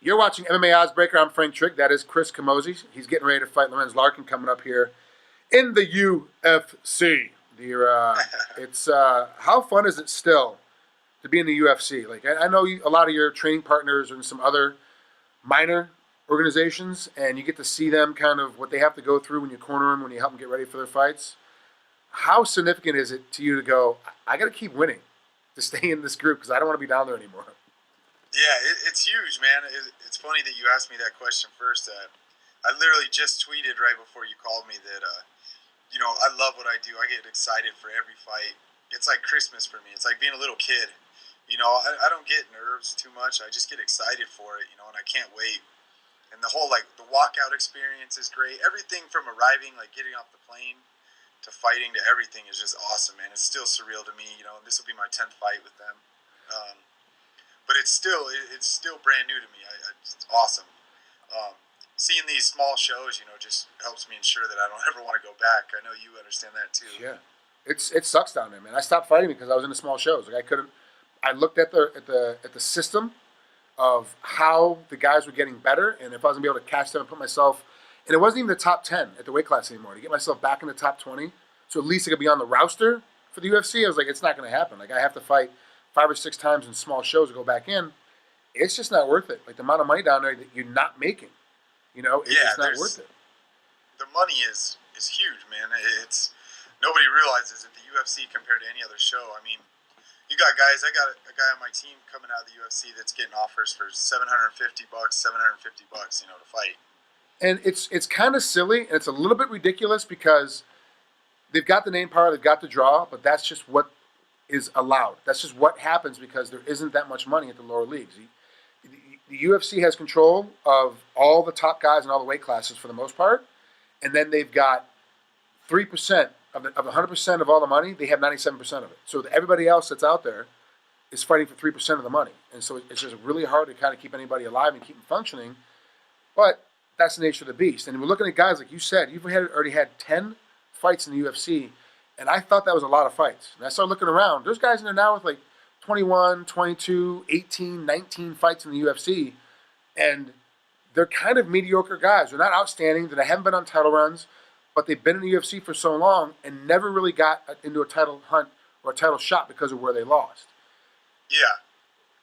You're watching MMA Oddsbreaker. I'm Frank Trigg. That is Chris Camozzi. He's getting ready to fight Lorenz Larkin coming up here in the UFC. How fun is it still to be in the UFC? Like I know a lot of your training partners are in some other minor organizations, and you get to see them kind of what they have to go through when you corner them, when you help them get ready for their fights. How significant is it to you to go, I got to keep winning to stay in this group because I don't want to be down there anymore? Yeah, it's huge, man. It's funny that you asked me that question first. I literally just tweeted right before you called me that, I love what I do. I get excited for every fight. It's like Christmas for me. It's like being a little kid. I don't get nerves too much. I just get excited for it, and I can't wait. And the whole, the walkout experience is great. Everything from arriving, getting off the plane, to fighting, to everything is just awesome, man. It's still surreal to me, and this will be my 10th fight with them. But it's still brand new to me. It's awesome. Seeing these small shows, just helps me ensure that I don't ever want to go back. I know you understand that too. Yeah, it sucks down there, man. I stopped fighting because I was in the small shows. Like I couldn't. I looked at the system of how the guys were getting better, and if I was gonna be able to catch them and put myself, and it wasn't even the top 10 at the weight class anymore. To get myself back in the top 20, so at least I could be on the roster for the UFC. I was like, it's not gonna happen. Like I have to fight 5 or 6 times in small shows to go back in. It's just not worth it. Like the amount of money down there that you're not making, it's not worth it. The money is huge, man. It's nobody realizes that the UFC compared to any other show. I mean, you got guys. I got a guy on my team coming out of the UFC that's getting offers for $750, $750, to fight. And it's kind of silly, and it's a little bit ridiculous because they've got the name power, they've got the draw, but that's just what is allowed. That's just what happens because there isn't that much money at the lower leagues. The UFC has control of all the top guys in all the weight classes for the most part, and then they've got 3% of 100% of all the money. They have 97% of it. So everybody else that's out there is fighting for 3% of the money, and so it's just really hard to kind of keep anybody alive and keep them functioning. But that's the nature of the beast. And we're looking at guys like you said. You've already had 10 fights in the UFC. And I thought that was a lot of fights. And I started looking around. There's guys in there now with 21, 22, 18, 19 fights in the UFC. And they're kind of mediocre guys. They're not outstanding. They haven't been on title runs. But they've been in the UFC for so long and never really got into a title hunt or a title shot because of where they lost. Yeah.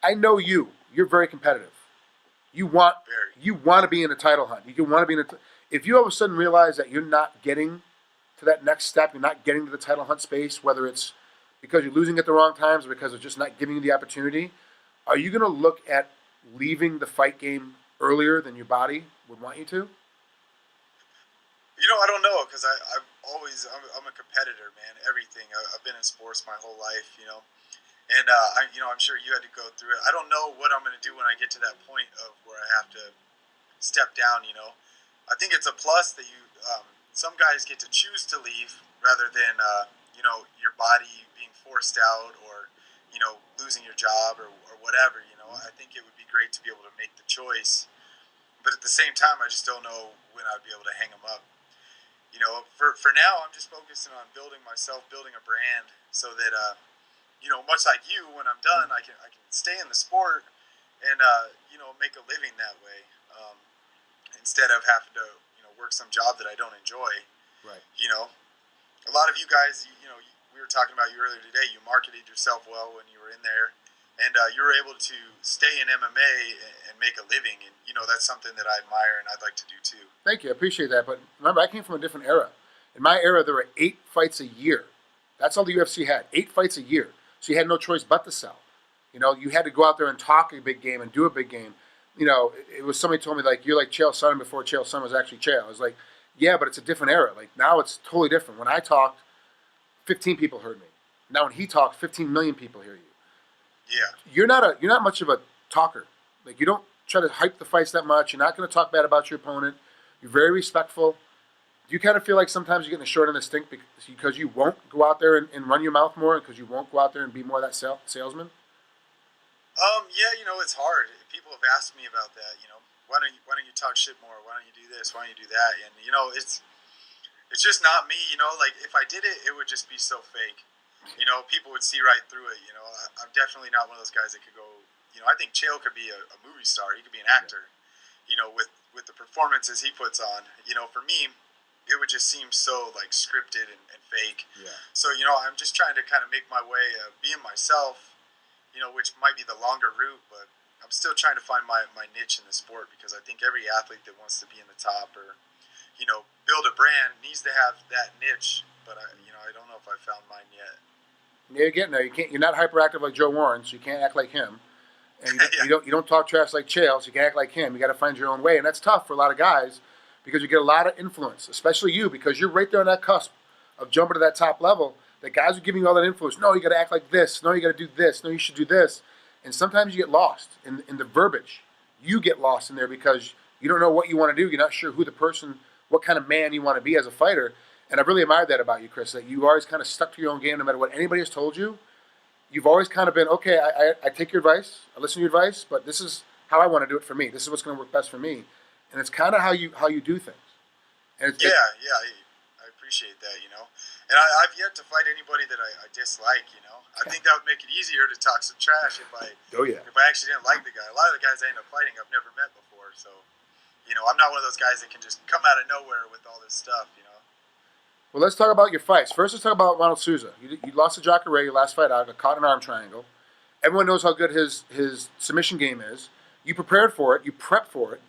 I know you. You're very competitive. You want to be in a title hunt. You want to be in if you all of a sudden realize that you're not getting to that next step, you're not getting to the title hunt space, whether it's because you're losing at the wrong times or because it's just not giving you the opportunity, are you going to look at leaving the fight game earlier than your body would want you to? I don't know because I'm a competitor, man. Everything. I've been in sports my whole life, and I'm sure you had to go through it. I don't know what I'm going to do when I get to that point of where I have to step down. I think it's a plus that some guys get to choose to leave rather than your body being forced out or losing your job or whatever. I think it would be great to be able to make the choice, but at the same time, I just don't know when I'd be able to hang them up. For now, I'm just focusing on building myself, building a brand, so that much like you, when I'm done, I can stay in the sport and make a living that way, instead of having to work some job that I don't enjoy. Right. A lot of you guys, we were talking about you earlier today. You marketed yourself well when you were in there, and you were able to stay in MMA and make a living. And that's something that I admire and I'd like to do too. Thank you, I appreciate that. But remember, I came from a different era. In my era, there were 8 fights a year. That's all the UFC had. 8 fights a year. So you had no choice but to sell. You had to go out there and talk a big game and do a big game. It was somebody told me you're like Chael Sonnen before Chael Sonnen was actually Chael. I was like, yeah, but it's a different era. Now it's totally different. When I talked, 15 people heard me. Now when he talks, 15 million people hear you. Yeah. You're not much of a talker. You don't try to hype the fights that much. You're not going to talk bad about your opponent. You're very respectful. Do you kind of feel like sometimes you're getting the short end of the stick because you won't go out there and run your mouth more, because you won't go out there and be more of that salesman? Yeah, it's hard. People have asked me about that. Why don't you talk shit more? Why don't you do this? Why don't you do that? And it's just not me. If I did it, it would just be so fake. People would see right through it. I'm definitely not one of those guys that could go I think Chael could be a movie star. He could be an actor. With the performances he puts on. For me, it would just seem so like scripted and fake. Yeah. So I'm just trying to kind of make my way being myself. Which might be the longer route, but I'm still trying to find my niche in the sport, because I think every athlete that wants to be in the top or build a brand needs to have that niche. But I don't know if I found mine yet. Yeah, you're getting there. You can't. You're not hyperactive like Joe Warren, so you can't act like him. And you don't talk trash like Chael, so you can't act like him. You got to find your own way, and that's tough for a lot of guys because you get a lot of influence, especially you, because you're right there on that cusp of jumping to that top level. The guys are giving you all that influence. No, you got to act like this. No, you got to do this. No, you should do this. And sometimes you get lost in the verbiage. You get lost in there because you don't know what you want to do. You're not sure what kind of man you want to be as a fighter. And I've really admired that about you, Chris, that you've always kind of stuck to your own game no matter what anybody has told you. You've always kind of been, okay, I take your advice, I listen to your advice, but this is how I want to do it for me. This is what's going to work best for me. And it's kind of how you do things. And I appreciate that, And I've yet to fight anybody that I dislike, I think that would make it easier to talk some trash if I actually didn't like the guy. A lot of the guys I end up fighting I've never met before, so, I'm not one of those guys that can just come out of nowhere with all this stuff, Well, let's talk about your fights. First, let's talk about Ronald Souza. You lost to Jacare your last fight out, got caught in an arm triangle. Everyone knows how good his submission game is. You prepared for it. You prepped for it.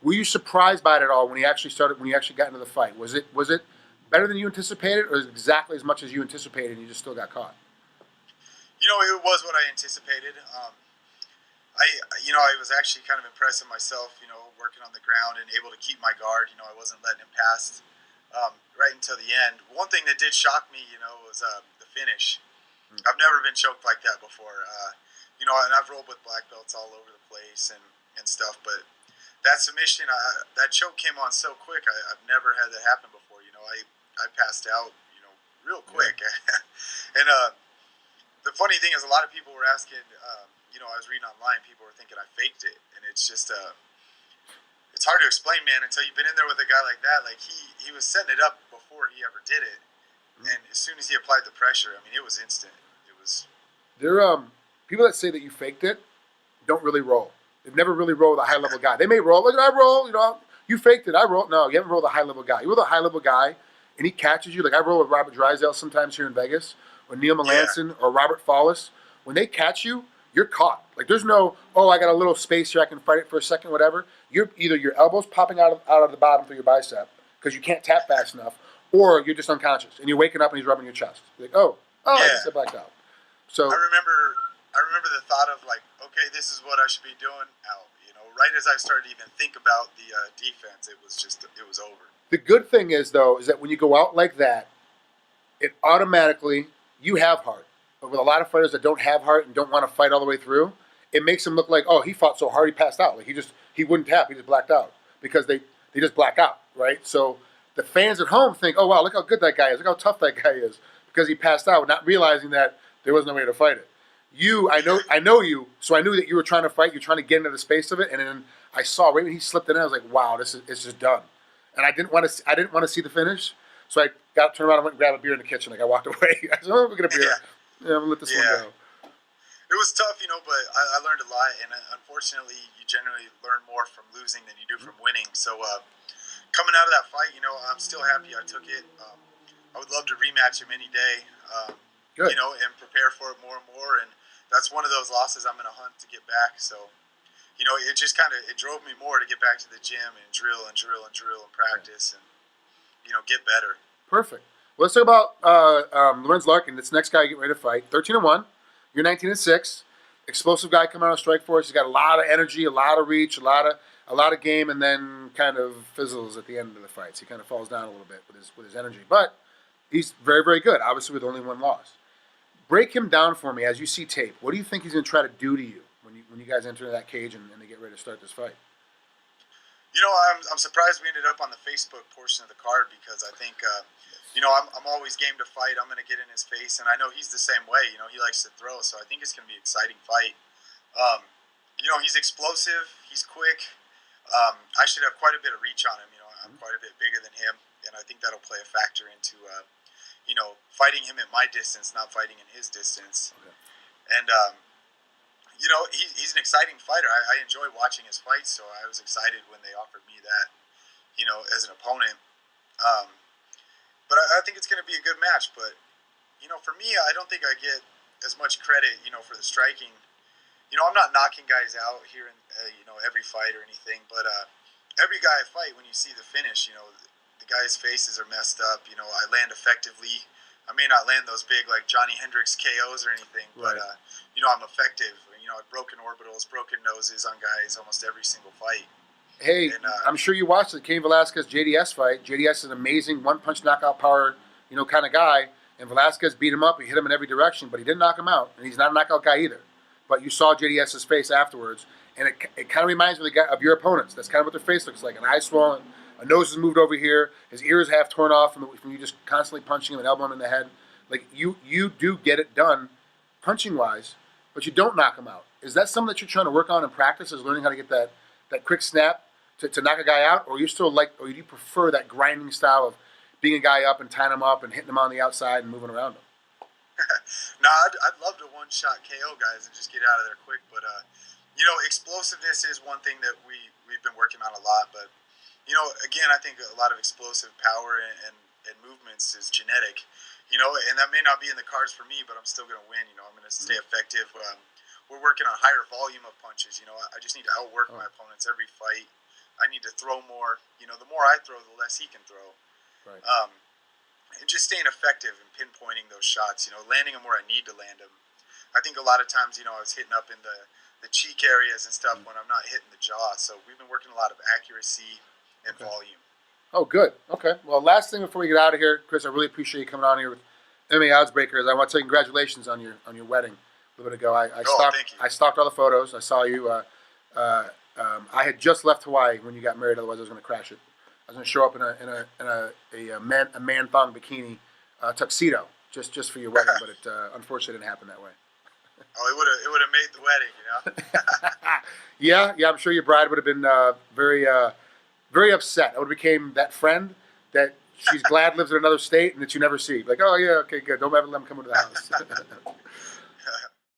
Were you surprised by it at all when you actually got into the fight? Was it better than you anticipated, or is it exactly as much as you anticipated and you just still got caught? It was what I anticipated. I was actually kind of impressed with myself, working on the ground and able to keep my guard. I wasn't letting him pass right until the end. One thing that did shock me, was the finish. I've never been choked like that before. And I've rolled with black belts all over the place and stuff, but that submission, that choke came on so quick. I've never had that happen before. I passed out, real quick. And the funny thing is, a lot of people were asking, I was reading online, people were thinking I faked it. And it's just, it's hard to explain, man, until you've been in there with a guy like that. Like, he was setting it up before he ever did it. And as soon as he applied the pressure, it was instant. There people that say that you faked it don't really roll. They've never really rolled a high-level guy. They may roll. Look, I roll, you faked it. I roll. No, you haven't rolled a high-level guy. You roll a high-level guy, and he catches you. Like, I roll with Robert Drysdale sometimes here in Vegas, or Neil Melanson, or Robert Follis. When they catch you, you're caught. Like, there's no, I got a little space here, I can fight it for a second, whatever. You're either your elbow's popping out of the bottom through your bicep because you can't tap fast enough, or you're just unconscious, and you're waking up and he's rubbing your chest. You're like, I just blacked out. So I remember the thought of, like, okay, this is what I should be doing out. Right as I started to even think about the defense, it was over. The good thing is, though, is that when you go out like that, it automatically, you have heart. But with a lot of fighters that don't have heart and don't want to fight all the way through, it makes them look like, he fought so hard he passed out. Like, he wouldn't tap, he just blacked out. Because they just black out, right? So the fans at home think, oh, wow, look how good that guy is. Look how tough that guy is. Because he passed out, not realizing that there was no way to fight it. I know you, so I knew that you were trying to fight. You're trying to get into the space of it, and then I saw right when he slipped it in, I was like, "Wow, it's just done." And I didn't want to see the finish, so I turned around and went and grabbed a beer in the kitchen. Like, I walked away. I said, "We'll get a beer. Yeah, I'm gonna let this one go." It was tough, but I learned a lot, and unfortunately, you generally learn more from losing than you do from winning. So coming out of that fight, I'm still happy I took it. I would love to rematch him any day. Good. And prepare for it more and more. And that's one of those losses I'm going to hunt to get back. So, it just it drove me more to get back to the gym and drill and practice and, get better. Perfect. Well, let's talk about Lorenz Larkin. This next guy getting ready to fight. 13-1. You're 19-6. Explosive guy coming out of Strikeforce. He's got a lot of energy, a lot of reach, a lot of game, and then kind of fizzles at the end of the fights. He kind of falls down a little bit with his energy. But he's very, very good, obviously with only one loss. Break him down for me as you see tape. What do you think he's going to try to do to you when you guys enter that cage and they get ready to start this fight? I'm surprised we ended up on the Facebook portion of the card because I think, I'm always game to fight. I'm going to get in his face, and I know he's the same way. He likes to throw, so I think it's going to be an exciting fight. He's explosive. He's quick. I should have quite a bit of reach on him. I'm quite a bit bigger than him, and I think that'll play a factor into fighting him at my distance, not fighting in his distance. Okay. And, he's an exciting fighter. I enjoy watching his fights, so I was excited when they offered me that, as an opponent. But I think it's going to be a good match. But, for me, I don't think I get as much credit, for the striking. I'm not knocking guys out here in, every fight or anything, but every guy I fight, when you see the finish, the guys' faces are messed up. I land effectively. I may not land those big, like Johnny Hendricks KOs or anything, but, Right. I'm effective. I've broken orbitals, broken noses on guys almost every single fight. Hey, And, I'm sure you watched the Cain Velasquez JDS fight. JDS is an amazing one-punch knockout power, kind of guy. And Velasquez beat him up. He hit him in every direction, but he didn't knock him out. And he's not a knockout guy either. But you saw JDS's face afterwards, and it kind of reminds me of your opponents. That's kind of what their face looks like. An eye swollen, a nose is moved over here, his ears half torn off from you just constantly punching him and elbowing him in the head. Like you do get it done, punching-wise, but you don't knock him out. Is that something that you're trying to work on in practice? Is learning how to get that quick snap to knock a guy out, or you still or do you prefer that grinding style of being a guy up and tying him up and hitting him on the outside and moving around him? No, I'd love to one-shot KO guys and just get out of there quick. But, explosiveness is one thing that we've been working on a lot. But, again, I think a lot of explosive power and movements is genetic, and that may not be in the cards for me, but I'm still going to win. I'm going to stay effective. We're working on higher volume of punches. I just need to outwork my opponents every fight. I need to throw more. The more I throw, the less he can throw. Right. And just staying effective and pinpointing those shots, landing them where I need to land them. I think a lot of times, I was hitting up in the cheek areas and stuff when I'm not hitting the jaw. So we've been working a lot of accuracy and volume. Oh, good. Okay. Well, last thing before we get out of here, Chris, I really appreciate you coming on here with MMA Oddsbreakers. I want to say congratulations on your wedding a little bit ago. Thank you. I stalked all the photos. I saw you. I had just left Hawaii when you got married. Otherwise, I was going to crash it. I was going to show up in a man thong bikini tuxedo just for your wedding, but it unfortunately didn't happen that way. Oh, it would have made the wedding, Yeah. I'm sure your bride would have been very upset. I would have became that friend that she's glad lives in another state and that you never see. Like, oh yeah, okay, good. Don't ever let him come into the house.